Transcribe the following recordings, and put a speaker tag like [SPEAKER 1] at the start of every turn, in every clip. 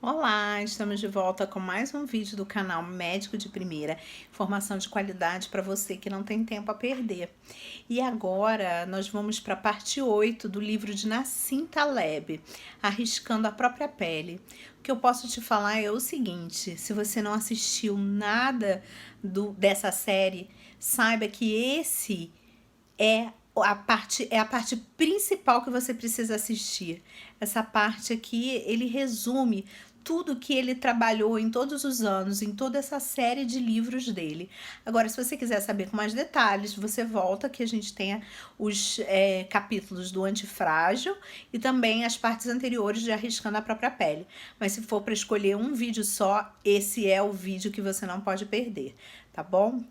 [SPEAKER 1] Olá, estamos de volta com mais um vídeo do canal Médico de Primeira, informação de qualidade para você que não tem tempo a perder. E agora nós vamos para a parte 8 do livro de Nassim Taleb, Arriscando a Própria Pele. O que eu posso te falar é o seguinte: se você não assistiu nada dessa série, saiba que esse é a parte principal que você precisa assistir. Essa parte aqui, ele resume tudo que ele trabalhou em todos os anos, em toda essa série de livros dele. Agora, se você quiser saber com mais detalhes, você volta que a gente tenha os capítulos do Antifrágil e também as partes anteriores de Arriscando a Própria Pele. Mas se for para escolher um vídeo só, esse é o vídeo que você não pode perder, tá bom?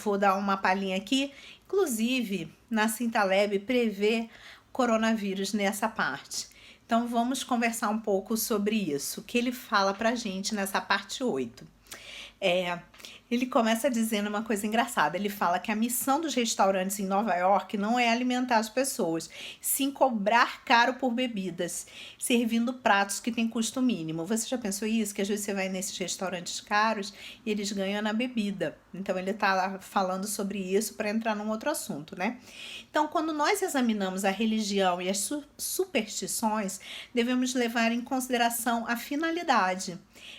[SPEAKER 1] Vou dar uma palhinha aqui. Inclusive, Nassim Taleb prevê coronavírus nessa parte. Então, vamos conversar um pouco sobre isso, que ele fala pra gente nessa parte 8. Ele começa dizendo uma coisa engraçada. Ele fala que a missão dos restaurantes em Nova York não é alimentar as pessoas, sim cobrar caro por bebidas, servindo pratos que têm custo mínimo. Você já pensou isso? Que às vezes você vai nesses restaurantes caros e eles ganham na bebida. Então ele tá lá falando sobre isso para entrar num outro assunto, né? Então, quando nós examinamos a religião e as superstições, devemos levar em consideração a finalidade.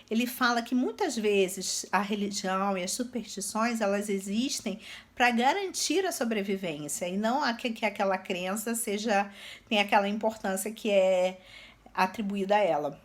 [SPEAKER 1] Ele fala que muitas vezes a religião e as superstições, elas existem para garantir a sobrevivência e não que aquela crença tem aquela importância que é atribuída a ela.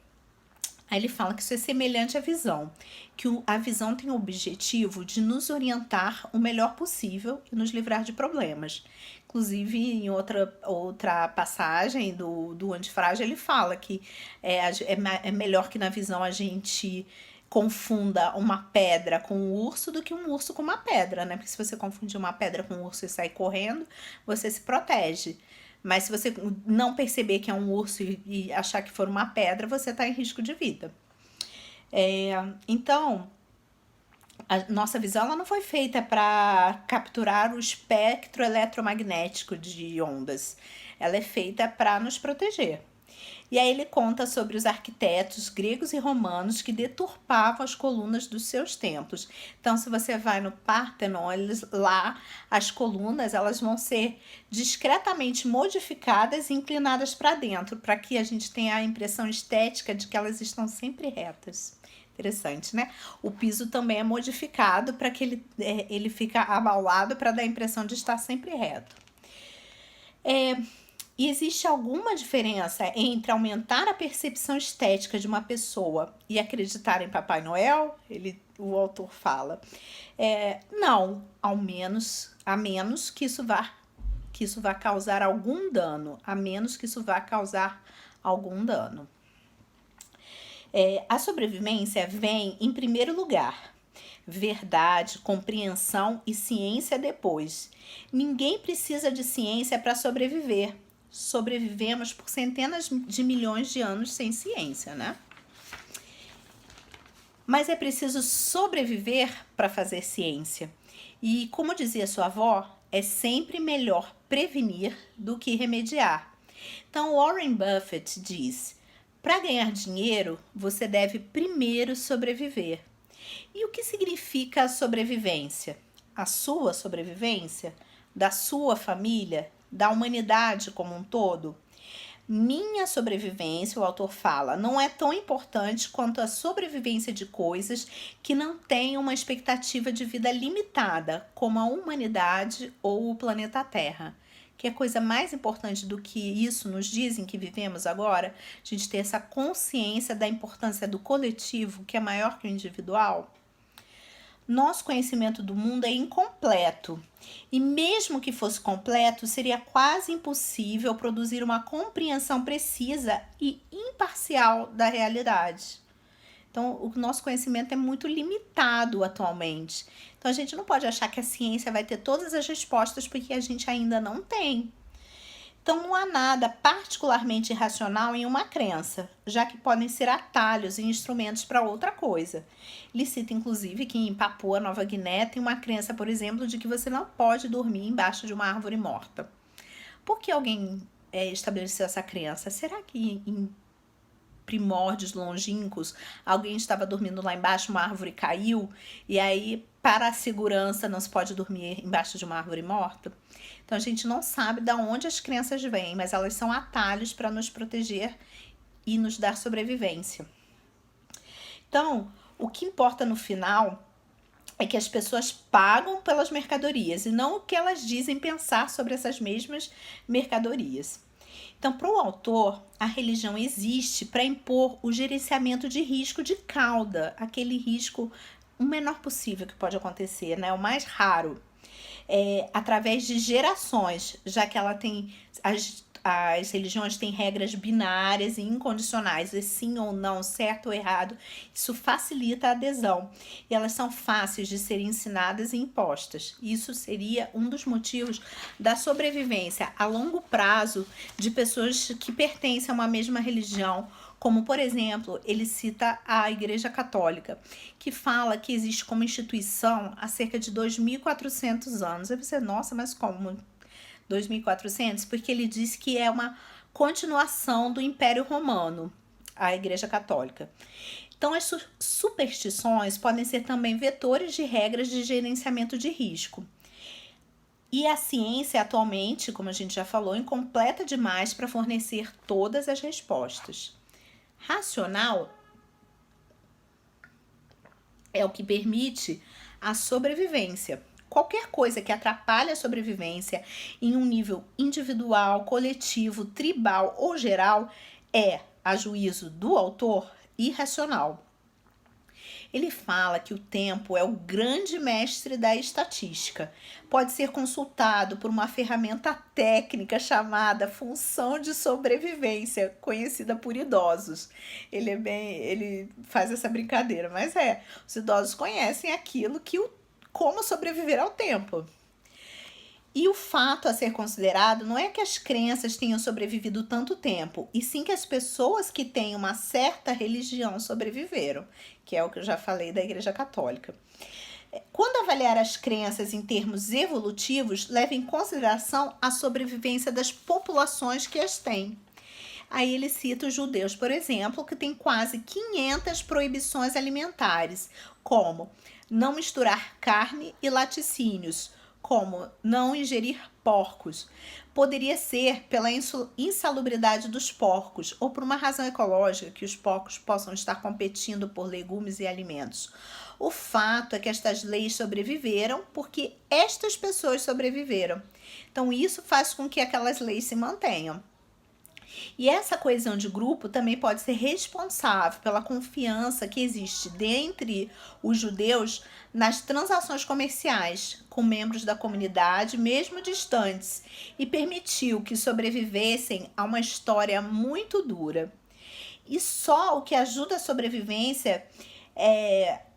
[SPEAKER 1] Aí ele fala que isso é semelhante à visão, que a visão tem o objetivo de nos orientar o melhor possível e nos livrar de problemas. Inclusive, em outra passagem do Antifrágil, ele fala que é melhor que na visão a gente confunda uma pedra com um urso do que um urso com uma pedra, né? Porque se você confundir uma pedra com um urso e sair correndo, você se protege. Mas se você não perceber que é um urso e achar que for uma pedra, você está em risco de vida. Então, a nossa visão ela não foi feita para capturar o espectro eletromagnético de ondas. Ela é feita para nos proteger. E aí ele conta sobre os arquitetos gregos e romanos que deturpavam as colunas dos seus templos. Então, se você vai no Partenon, lá as colunas elas vão ser discretamente modificadas e inclinadas para dentro, para que a gente tenha a impressão estética de que elas estão sempre retas. Interessante, né? O piso também é modificado para que ele fica abaulado para dar a impressão de estar sempre reto. E existe alguma diferença entre aumentar a percepção estética de uma pessoa e acreditar em Papai Noel? O autor fala. Não, a menos que isso vá causar algum dano. A menos que isso vá causar algum dano. A sobrevivência vem em primeiro lugar. Verdade, compreensão e ciência depois. Ninguém precisa de ciência para sobreviver. Sobrevivemos por centenas de milhões de anos sem ciência, né? Mas é preciso sobreviver para fazer ciência. E como dizia sua avó, é sempre melhor prevenir do que remediar. Então, Warren Buffett diz: para ganhar dinheiro, você deve primeiro sobreviver. E o que significa a sobrevivência? A sua sobrevivência? Da sua família? Da humanidade como um todo? Minha sobrevivência, o autor fala, não é tão importante quanto a sobrevivência de coisas que não têm uma expectativa de vida limitada, como a humanidade ou o planeta Terra. Que é coisa mais importante do que isso nos dizem que vivemos agora? A gente ter essa consciência da importância do coletivo, que é maior que o individual? Nosso conhecimento do mundo é incompleto. E mesmo que fosse completo, seria quase impossível produzir uma compreensão precisa e imparcial da realidade. Então, o nosso conhecimento é muito limitado atualmente. Então, a gente não pode achar que a ciência vai ter todas as respostas porque a gente ainda não tem. Então, não há nada particularmente irracional em uma crença, já que podem ser atalhos e instrumentos para outra coisa. Ele cita, inclusive, que em Papua Nova Guiné tem uma crença, por exemplo, de que você não pode dormir embaixo de uma árvore morta. Por que alguém estabeleceu essa crença? Será que primórdios longínquos, alguém estava dormindo lá embaixo, uma árvore caiu, e aí, para a segurança, não se pode dormir embaixo de uma árvore morta. Então, a gente não sabe de onde as crenças vêm, mas elas são atalhos para nos proteger e nos dar sobrevivência. Então, o que importa no final é que as pessoas pagam pelas mercadorias e não o que elas dizem pensar sobre essas mesmas mercadorias. Então, para o autor, a religião existe para impor o gerenciamento de risco de cauda, aquele risco o menor possível que pode acontecer, né? O mais raro, através de gerações, já que ela tem as religiões têm regras binárias e incondicionais, é sim ou não, certo ou errado. Isso facilita a adesão e elas são fáceis de serem ensinadas e impostas. Isso seria um dos motivos da sobrevivência a longo prazo de pessoas que pertencem a uma mesma religião, como, por exemplo, ele cita a Igreja Católica, que fala que existe como instituição há cerca de 2.400 anos. Aí você, nossa, mas como 2.400? Porque ele diz que é uma continuação do Império Romano, a Igreja Católica. Então, as superstições podem ser também vetores de regras de gerenciamento de risco. E a ciência, atualmente, como a gente já falou, incompleta demais para fornecer todas as respostas. Racional é o que permite a sobrevivência. Qualquer coisa que atrapalhe a sobrevivência em um nível individual, coletivo, tribal ou geral é, a juízo do autor, irracional. Ele fala que o tempo é o grande mestre da estatística. Pode ser consultado por uma ferramenta técnica chamada função de sobrevivência, conhecida por idosos. Ele faz essa brincadeira, mas os idosos conhecem aquilo como sobreviver ao tempo. E o fato a ser considerado não é que as crenças tenham sobrevivido tanto tempo, e sim que as pessoas que têm uma certa religião sobreviveram, que é o que eu já falei da Igreja Católica. Quando avaliar as crenças em termos evolutivos, leve em consideração a sobrevivência das populações que as têm. Aí ele cita os judeus, por exemplo, que tem quase 500 proibições alimentares, como não misturar carne e laticínios, como não ingerir porcos. Poderia ser pela insalubridade dos porcos ou por uma razão ecológica, que os porcos possam estar competindo por legumes e alimentos. O fato é que estas leis sobreviveram porque estas pessoas sobreviveram. Então, isso faz com que aquelas leis se mantenham. E essa coesão de grupo também pode ser responsável pela confiança que existe dentre os judeus nas transações comerciais com membros da comunidade, mesmo distantes, e permitiu que sobrevivessem a uma história muito dura. E só o que ajuda a sobrevivência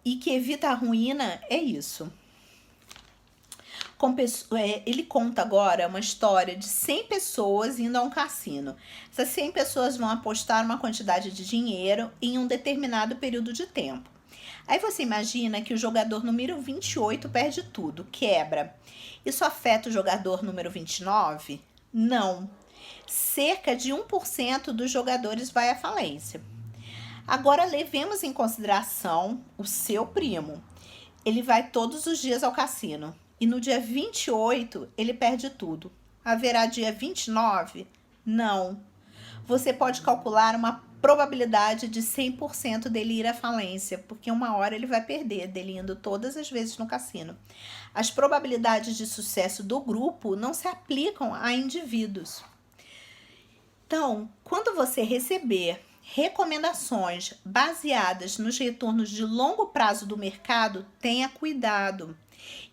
[SPEAKER 1] e que evita a ruína é isso. Ele conta agora uma história de 100 pessoas indo a um cassino. Essas 100 pessoas vão apostar uma quantidade de dinheiro em um determinado período de tempo. Aí você imagina que o jogador número 28 perde tudo, quebra. Isso afeta o jogador número 29? Não. Cerca de 1% dos jogadores vai à falência. Agora levemos em consideração o seu primo. Ele vai todos os dias ao cassino. E no dia 28, ele perde tudo. Haverá dia 29? Não. Você pode calcular uma probabilidade de 100% dele ir à falência, porque uma hora ele vai perder, dele indo todas as vezes no cassino. As probabilidades de sucesso do grupo não se aplicam a indivíduos. Então, quando você receber recomendações baseadas nos retornos de longo prazo do mercado, tenha cuidado.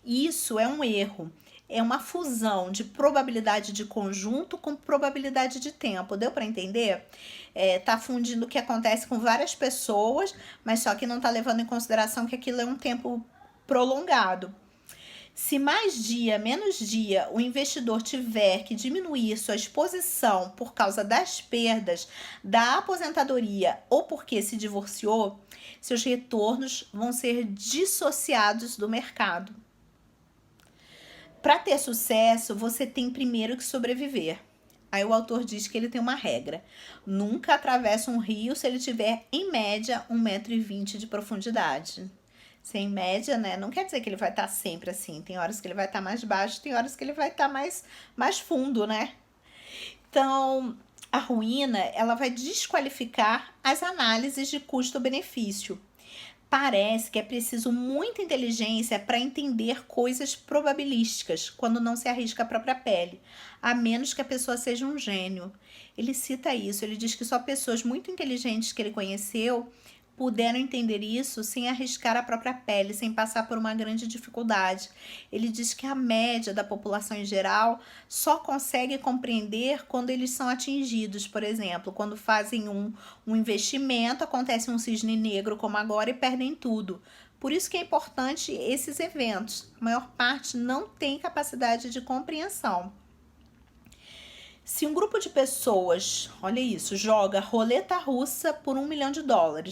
[SPEAKER 1] Isso é um erro, é uma fusão de probabilidade de conjunto com probabilidade de tempo, deu para entender? Tá fundindo o que acontece com várias pessoas, mas só que não tá levando em consideração que aquilo é um tempo prolongado. Se mais dia, menos dia, o investidor tiver que diminuir sua exposição por causa das perdas da aposentadoria ou porque se divorciou, seus retornos vão ser dissociados do mercado. Para ter sucesso, você tem primeiro que sobreviver. Aí o autor diz que ele tem uma regra: nunca atravessa um rio se ele tiver, em média, 1,20 m de profundidade. Se em média, né? Não quer dizer que ele vai estar sempre assim. Tem horas que ele vai estar mais baixo, tem horas que ele vai estar mais fundo, né? Então, a ruína, ela vai desqualificar as análises de custo-benefício. Parece que é preciso muita inteligência para entender coisas probabilísticas quando não se arrisca a própria pele, a menos que a pessoa seja um gênio. Ele cita isso, ele diz que só pessoas muito inteligentes que ele conheceu puderam entender isso sem arriscar a própria pele, sem passar por uma grande dificuldade. Ele diz que a média da população em geral só consegue compreender quando eles são atingidos, por exemplo, quando fazem um investimento, acontece um cisne negro como agora e perdem tudo. Por isso que é importante esses eventos. A maior parte não tem capacidade de compreensão. Se um grupo de pessoas, olha isso, joga roleta russa por $1 milhão,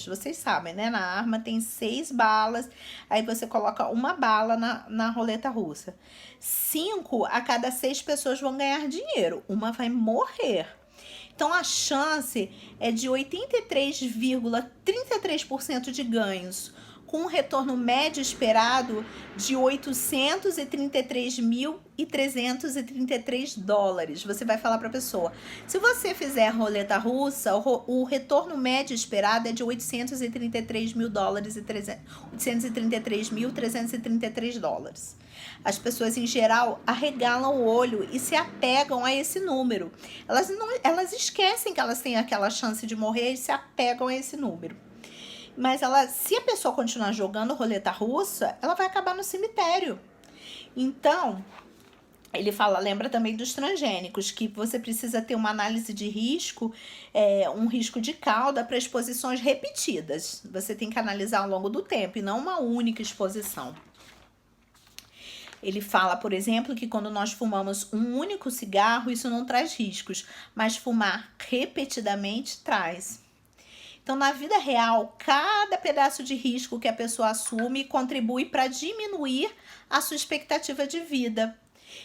[SPEAKER 1] vocês sabem, né? Na arma tem 6 balas, aí você coloca uma bala na roleta russa. 5 a cada 6 pessoas vão ganhar dinheiro, uma vai morrer. Então a chance é de 83,33% de ganhos, com um retorno médio esperado de $833.333. Você vai falar para a pessoa: se você fizer a roleta russa, o retorno médio esperado é de $833.333. As pessoas em geral arregalam o olho e se apegam a esse número. Elas esquecem que elas têm aquela chance de morrer e se apegam a esse número. Mas se a pessoa continuar jogando roleta russa, ela vai acabar no cemitério. Então, ele lembra também dos transgênicos, que você precisa ter uma análise de risco, um risco de cauda para exposições repetidas. Você tem que analisar ao longo do tempo e não uma única exposição. Ele fala, por exemplo, que quando nós fumamos um único cigarro, isso não traz riscos, mas fumar repetidamente traz. Então, na vida real, cada pedaço de risco que a pessoa assume contribui para diminuir a sua expectativa de vida.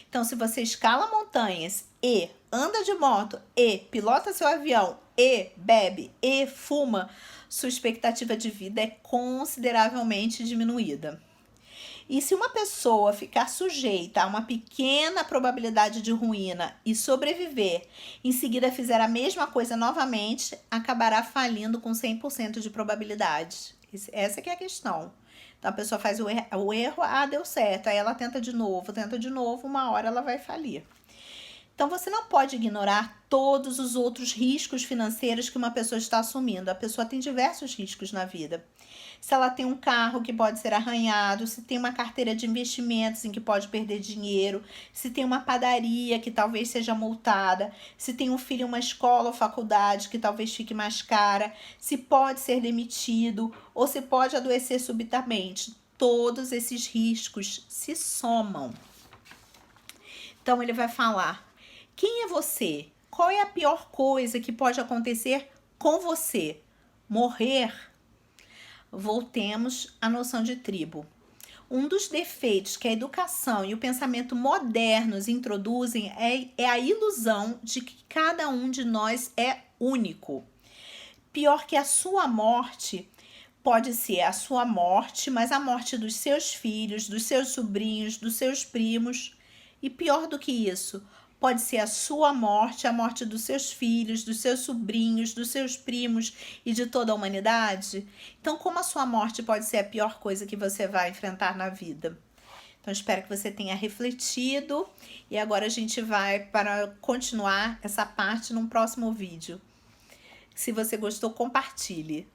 [SPEAKER 1] Então, se você escala montanhas e anda de moto e pilota seu avião e bebe e fuma, sua expectativa de vida é consideravelmente diminuída. E se uma pessoa ficar sujeita a uma pequena probabilidade de ruína e sobreviver, em seguida fizer a mesma coisa novamente, acabará falindo com 100% de probabilidade. Essa que é a questão. Então a pessoa faz o erro, deu certo, aí ela tenta de novo, uma hora ela vai falir. Então, você não pode ignorar todos os outros riscos financeiros que uma pessoa está assumindo. A pessoa tem diversos riscos na vida. Se ela tem um carro que pode ser arranhado, se tem uma carteira de investimentos em que pode perder dinheiro, se tem uma padaria que talvez seja multada, se tem um filho em uma escola ou faculdade que talvez fique mais cara, se pode ser demitido ou se pode adoecer subitamente. Todos esses riscos se somam. Então, ele vai falar: quem é você? Qual é a pior coisa que pode acontecer com você? Morrer? Voltemos à noção de tribo. Um dos defeitos que a educação e o pensamento modernos introduzem é a ilusão de que cada um de nós é único. Pior que a sua morte pode ser a sua morte, mas a morte dos seus filhos, dos seus sobrinhos, dos seus primos. E pior do que isso, pode ser a sua morte, a morte dos seus filhos, dos seus sobrinhos, dos seus primos e de toda a humanidade. Então, como a sua morte pode ser a pior coisa que você vai enfrentar na vida? Então, espero que você tenha refletido e agora a gente vai para continuar essa parte num próximo vídeo. Se você gostou, compartilhe.